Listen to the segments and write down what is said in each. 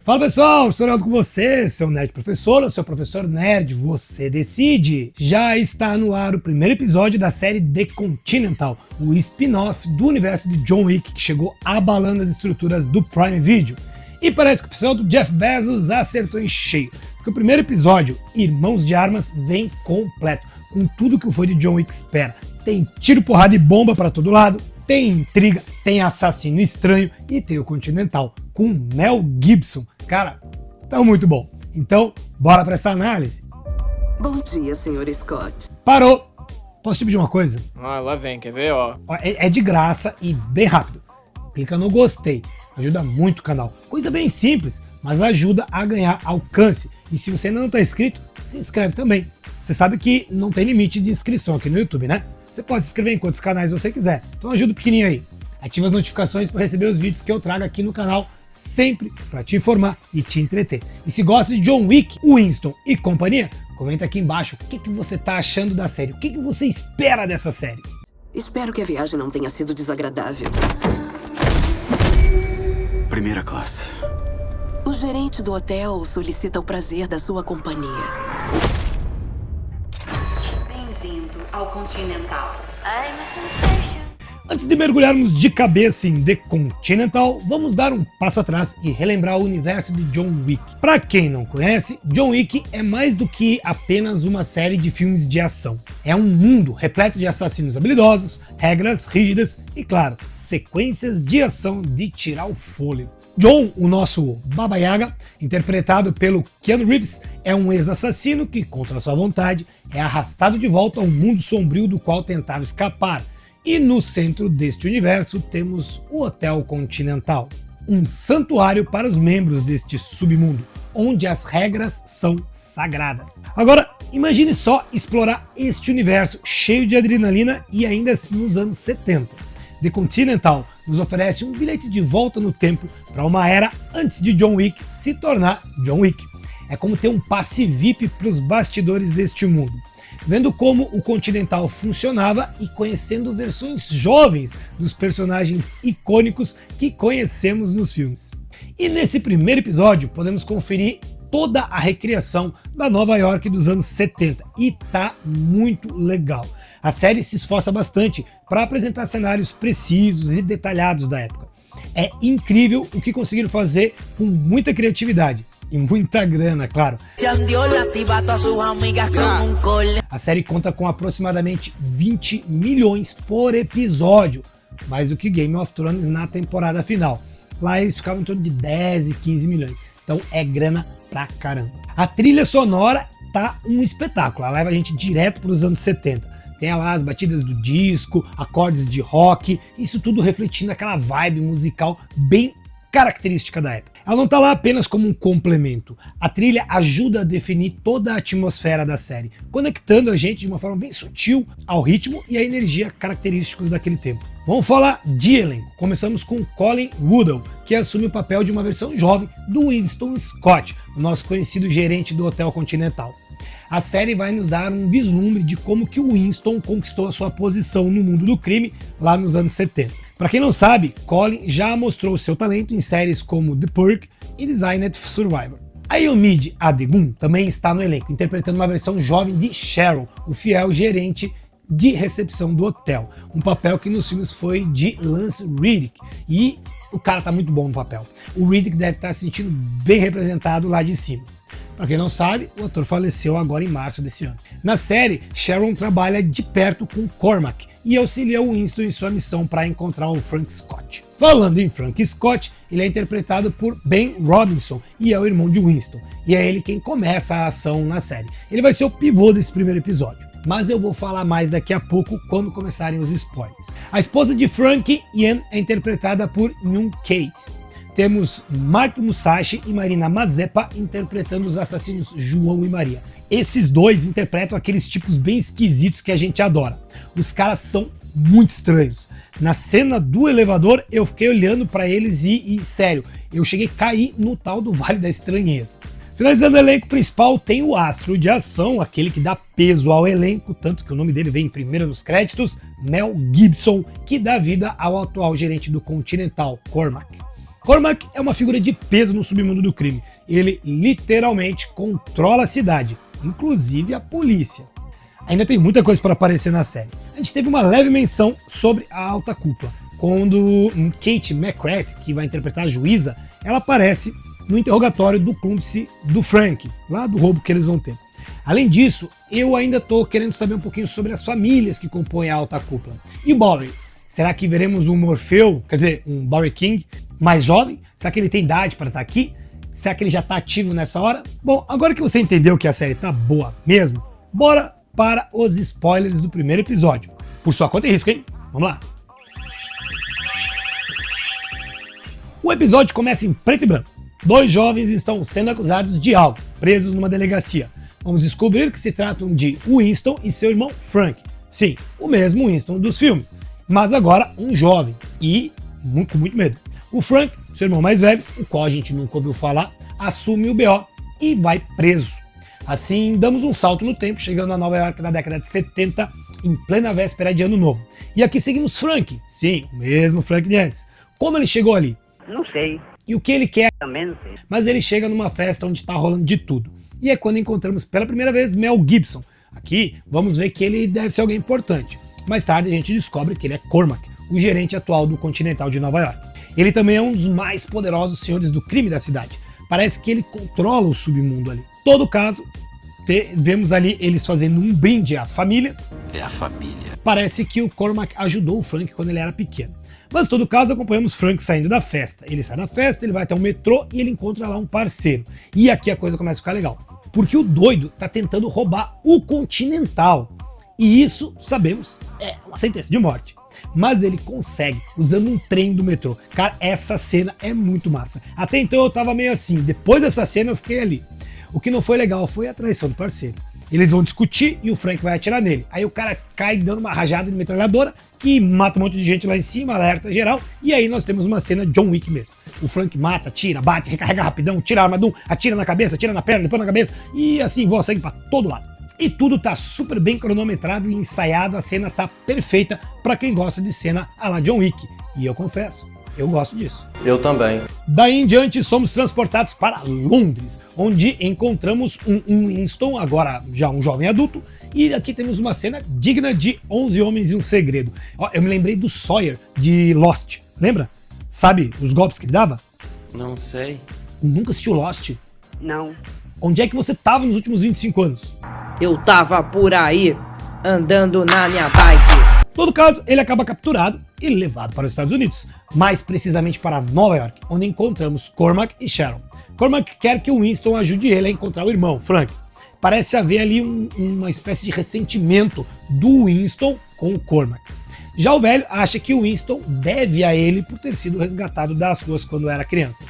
Fala pessoal, sou o Ronaldo com você, seu nerd professor ou seu professor nerd, você decide. Já está no ar o primeiro episódio da série The Continental, o spin-off do universo de John Wick que chegou abalando as estruturas do Prime Video. E parece que o pessoal do Jeff Bezos acertou em cheio, porque o primeiro episódio, Irmãos de Armas, vem completo, com tudo que o fã de John Wick espera. Tem tiro, porrada e bomba para todo lado, tem intriga, tem assassino estranho e tem o Continental com Mel Gibson. Cara, tá muito bom. Então, bora para essa análise. Bom dia, Sr. Scott. Parou! Posso te pedir uma coisa? Lá vem, quer ver, ó? É de graça e bem rápido. Clica no gostei, ajuda muito o canal. Coisa bem simples, mas ajuda a ganhar alcance. E se você ainda não está inscrito, se inscreve também. Você sabe que não tem limite de inscrição aqui no YouTube, né? Você pode se inscrever em quantos canais você quiser. Então ajuda o pequenininho aí. Ativa as notificações para receber os vídeos que eu trago aqui no canal, sempre para te informar e te entreter. E se gosta de John Wick, Winston e companhia, comenta aqui embaixo o que você tá achando da série, o que você espera dessa série. Espero que a viagem não tenha sido desagradável. Primeira classe. O gerente do hotel solicita o prazer da sua companhia. Bem-vindo ao Continental. I'm a sensation. Antes de mergulharmos de cabeça em The Continental, vamos dar um passo atrás e relembrar o universo de John Wick. Para quem não conhece, John Wick é mais do que apenas uma série de filmes de ação. É um mundo repleto de assassinos habilidosos, regras rígidas e, claro, sequências de ação de tirar o fôlego. John, o nosso Baba Yaga, interpretado pelo Keanu Reeves, é um ex-assassino que, contra sua vontade, é arrastado de volta ao mundo sombrio do qual tentava escapar. E no centro deste universo temos o Hotel Continental, um santuário para os membros deste submundo, onde as regras são sagradas. Agora, imagine só explorar este universo cheio de adrenalina e ainda nos anos 70. The Continental nos oferece um bilhete de volta no tempo para uma era antes de John Wick se tornar John Wick. É como ter um passe VIP para os bastidores deste mundo, vendo como o Continental funcionava e conhecendo versões jovens dos personagens icônicos que conhecemos nos filmes. E nesse primeiro episódio podemos conferir toda a recriação da Nova York dos anos 70 e tá muito legal. A série se esforça bastante para apresentar cenários precisos e detalhados da época. É incrível o que conseguiram fazer com muita criatividade. E muita grana, claro. A série conta com aproximadamente 20 milhões por episódio, mais do que Game of Thrones na temporada final. Lá eles ficavam em torno de 10 e 15 milhões. Então é grana pra caramba. A trilha sonora tá um espetáculo. Ela leva a gente direto para os anos 70. Tem lá as batidas do disco, acordes de rock, isso tudo refletindo aquela vibe musical bem característica da época. Ela não tá lá apenas como um complemento. A trilha ajuda a definir toda a atmosfera da série, conectando a gente de uma forma bem sutil ao ritmo e à energia característicos daquele tempo. Vamos falar de elenco. Começamos com Colin Woodall, que assume o papel de uma versão jovem do Winston Scott, o nosso conhecido gerente do Hotel Continental. A série vai nos dar um vislumbre de como que o Winston conquistou a sua posição no mundo do crime lá nos anos 70. Para quem não sabe, Colin já mostrou seu talento em séries como The Purge e Designed Survivor. A Omid Adegun também está no elenco, interpretando uma versão jovem de Cheryl, o fiel gerente de recepção do hotel, um papel que nos filmes foi de Lance Reddick, e o cara tá muito bom no papel. O Reddick deve estar se sentindo bem representado lá de cima. Para quem não sabe, o ator faleceu agora em março desse ano. Na série, Sharon trabalha de perto com Cormac e auxilia o Winston em sua missão para encontrar o Frank Scott. Falando em Frank Scott, ele é interpretado por Ben Robinson e é o irmão de Winston, e é ele quem começa a ação na série. Ele vai ser o pivô desse primeiro episódio, mas eu vou falar mais daqui a pouco quando começarem os spoilers. A esposa de Frank, Ian, é interpretada por Yoon Kate. Temos Mark Musashi e Marina Mazepa interpretando os assassinos João e Maria. Esses dois interpretam aqueles tipos bem esquisitos que a gente adora. Os caras são muito estranhos. Na cena do elevador eu fiquei olhando para eles e sério, eu cheguei a cair no tal do Vale da Estranheza. Finalizando o elenco principal, tem o astro de ação, aquele que dá peso ao elenco, tanto que o nome dele vem primeiro nos créditos, Mel Gibson, que dá vida ao atual gerente do Continental, Cormac. Cormac é uma figura de peso no submundo do crime. Ele literalmente controla a cidade, inclusive a polícia. Ainda tem muita coisa para aparecer na série. A gente teve uma leve menção sobre a alta cúpula, quando Kate McCrath, que vai interpretar a juíza, ela aparece no interrogatório do cúmplice do Frank, lá do roubo que eles vão ter. Além disso, eu ainda estou querendo saber um pouquinho sobre as famílias que compõem a alta cúpula. E o Bowery? Será que veremos um Morfeu, quer dizer, um Bowery King mais jovem? Será que ele tem idade para estar aqui? Será que ele já está ativo nessa hora? Bom, agora que você entendeu que a série tá boa mesmo, bora para os spoilers do primeiro episódio. Por sua conta e risco, hein? Vamos lá! O episódio começa em preto e branco. 2 jovens estão sendo acusados de algo, presos numa delegacia. Vamos descobrir que se tratam de Winston e seu irmão Frank. Sim, o mesmo Winston dos filmes, mas agora um jovem e com muito medo. O Frank, seu irmão mais velho, o qual a gente nunca ouviu falar, assume o BO e vai preso. Assim, damos um salto no tempo, chegando a Nova York na década de 70, em plena véspera de Ano Novo. E aqui seguimos Frank, sim, o mesmo Frank de antes. Como ele chegou ali? Não sei. E o que ele quer? Também não sei. Mas ele chega numa festa onde está rolando de tudo. E é quando encontramos pela primeira vez Mel Gibson. Aqui, vamos ver que ele deve ser alguém importante. Mais tarde a gente descobre que ele é Cormac, o gerente atual do Continental de Nova York. Ele também é um dos mais poderosos senhores do crime da cidade. Parece que ele controla o submundo ali. Todo caso, vemos ali eles fazendo um brinde à família. É a família. Parece que o Cormac ajudou o Frank quando ele era pequeno. Mas, em todo caso, acompanhamos Frank saindo da festa. Ele sai da festa, ele vai até o metrô e ele encontra lá um parceiro. E aqui a coisa começa a ficar legal. Porque o doido tá tentando roubar o Continental. E isso, sabemos, é uma sentença de morte. Mas ele consegue, usando um trem do metrô. Cara, essa cena é muito massa. Até então eu tava meio assim. Depois dessa cena eu fiquei ali. O que não foi legal foi a traição do parceiro. Eles vão discutir e o Frank vai atirar nele. Aí o cara cai dando uma rajada de metralhadora que mata um monte de gente lá em cima, alerta geral. E aí nós temos uma cena John Wick mesmo. O Frank mata, tira, bate, recarrega rapidão, tira a arma de um, atira na cabeça, atira na perna, depois na cabeça. E assim voa sangue pra todo lado. E tudo tá super bem cronometrado e ensaiado. A cena tá perfeita pra quem gosta de cena à la John Wick. E eu confesso, eu gosto disso. Eu também. Daí em diante somos transportados para Londres, onde encontramos um Winston, agora já um jovem adulto, e aqui temos uma cena digna de 11 Homens e um Segredo. Ó, eu me lembrei do Sawyer de Lost, lembra? Sabe os golpes que ele dava? Não sei. Nunca assistiu Lost? Não. Onde é que você tava nos últimos 25 anos? Eu tava por aí, andando na minha bike. Em todo caso, ele acaba capturado e levado para os Estados Unidos, mais precisamente para Nova York, onde encontramos Cormac e Sharon. Cormac quer que o Winston ajude ele a encontrar o irmão, Frank. Parece haver ali uma espécie de ressentimento do Winston com o Cormac. Já o velho acha que o Winston deve a ele por ter sido resgatado das ruas quando era criança.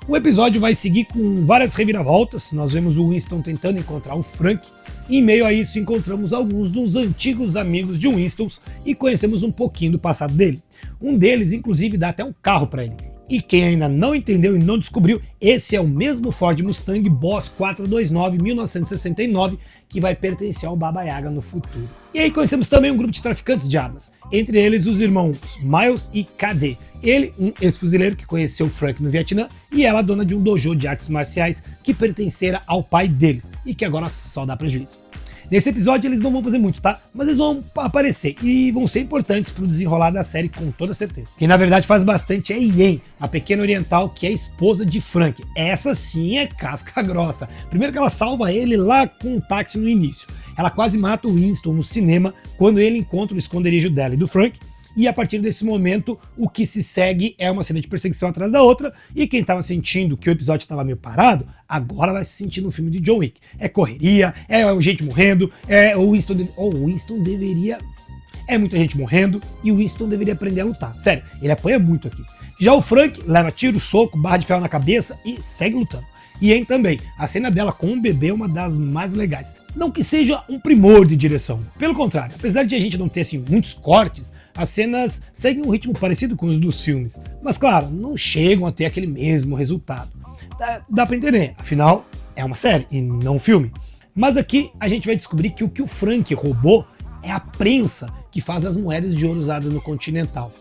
O episódio vai seguir com várias reviravoltas. Nós vemos o Winston tentando encontrar o Frank. E em meio a isso encontramos alguns dos antigos amigos de Winston e conhecemos um pouquinho do passado dele. Um deles, inclusive, dá até um carro para ele. E quem ainda não entendeu e não descobriu, esse é o mesmo Ford Mustang Boss 429 1969 que vai pertencer ao Baba Yaga no futuro. E aí conhecemos também um grupo de traficantes de armas, entre eles os irmãos Miles e KD. Ele, um ex-fuzileiro que conheceu Frank no Vietnã, e ela, dona de um dojo de artes marciais que pertencera ao pai deles e que agora só dá prejuízo. Nesse episódio eles não vão fazer muito, tá? Mas eles vão aparecer e vão ser importantes pro desenrolar da série com toda certeza. Quem na verdade faz bastante é Yen, a pequena oriental que é esposa de Frank. Essa sim é casca grossa. Primeiro que ela salva ele lá com um táxi no início. Ela quase mata o Winston no cinema quando ele encontra o esconderijo dela e do Frank. E a partir desse momento, o que se segue é uma cena de perseguição atrás da outra. E quem estava sentindo que o episódio estava meio parado, agora vai se sentir no filme de John Wick. É correria, é gente morrendo, o Winston deveria... É muita gente morrendo e o Winston deveria aprender a lutar. Sério, ele apanha muito aqui. Já o Frank leva tiro, soco, barra de ferro na cabeça e segue lutando. E Yen também. A cena dela com o bebê é uma das mais legais. Não que seja um primor de direção. Pelo contrário, apesar de a gente não ter assim, muitos cortes, as cenas seguem um ritmo parecido com os dos filmes. Mas claro, não chegam a ter aquele mesmo resultado. Dá pra entender, afinal é uma série e não um filme. Mas aqui a gente vai descobrir que o Frank roubou é a prensa que faz as moedas de ouro usadas no Continental.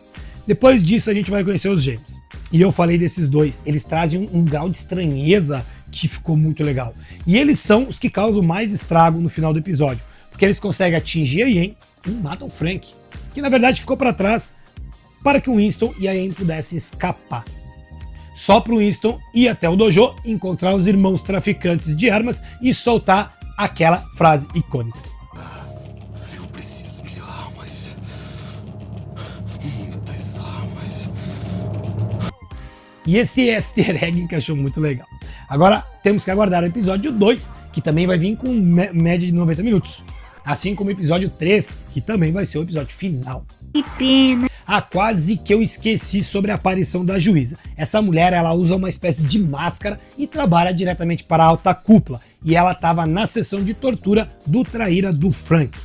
Depois disso a gente vai conhecer os gêmeos. E eu falei desses dois, eles trazem um grau de estranheza que ficou muito legal. E eles são os que causam mais estrago no final do episódio, porque eles conseguem atingir a Yen e matam o Frank, que na verdade ficou para trás para que o Winston e a Yen pudessem escapar. Só para o Winston ir até o dojo, encontrar os irmãos traficantes de armas e soltar aquela frase icônica. Eu preciso de armas. Muitas armas. E esse easter egg encaixou muito legal. Agora temos que aguardar o episódio 2, que também vai vir com média de 90 minutos. Assim como o episódio 3, que também vai ser o episódio final. Que pena. Ah, quase que eu esqueci sobre a aparição da juíza. Essa mulher, ela usa uma espécie de máscara e trabalha diretamente para a alta cúpula. E ela estava na sessão de tortura do traíra do Frank.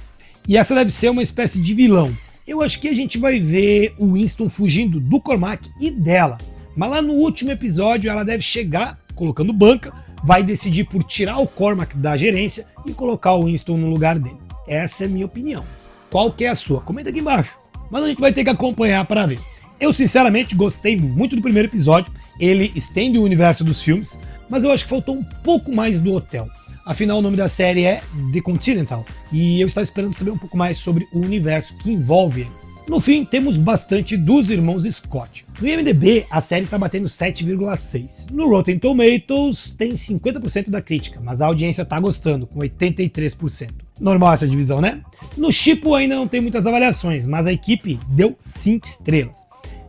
E essa deve ser uma espécie de vilão. Eu acho que a gente vai ver o Winston fugindo do Cormac e dela. Mas lá no último episódio ela deve chegar colocando banca, vai decidir por tirar o Cormac da gerência e colocar o Winston no lugar dele. Essa é a minha opinião. Qual que é a sua? Comenta aqui embaixo. Mas a gente vai ter que acompanhar para ver. Eu sinceramente gostei muito do primeiro episódio, ele estende o universo dos filmes, mas eu acho que faltou um pouco mais do hotel. Afinal, o nome da série é The Continental, e eu estava esperando saber um pouco mais sobre o universo que envolve ele. No fim, temos bastante dos irmãos Scott. No IMDb, a série está batendo 7,6. No Rotten Tomatoes, tem 50% da crítica, mas a audiência está gostando, com 83%. Normal essa divisão, né? No Shippo ainda não tem muitas avaliações, mas a equipe deu 5 estrelas.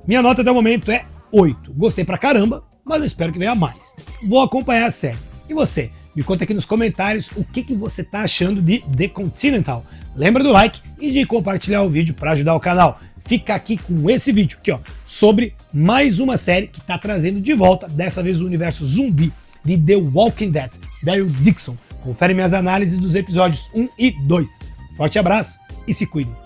Minha nota até o momento é 8. Gostei pra caramba, mas eu espero que venha mais. Vou acompanhar a série. E você? Me conta aqui nos comentários o que você tá achando de The Continental. Lembra do like e de compartilhar o vídeo para ajudar o canal. Fica aqui com esse vídeo aqui, ó, sobre mais uma série que tá trazendo de volta, dessa vez o universo zumbi de The Walking Dead, Daryl Dixon. Confere minhas análises dos episódios 1 e 2. Forte abraço e se cuidem.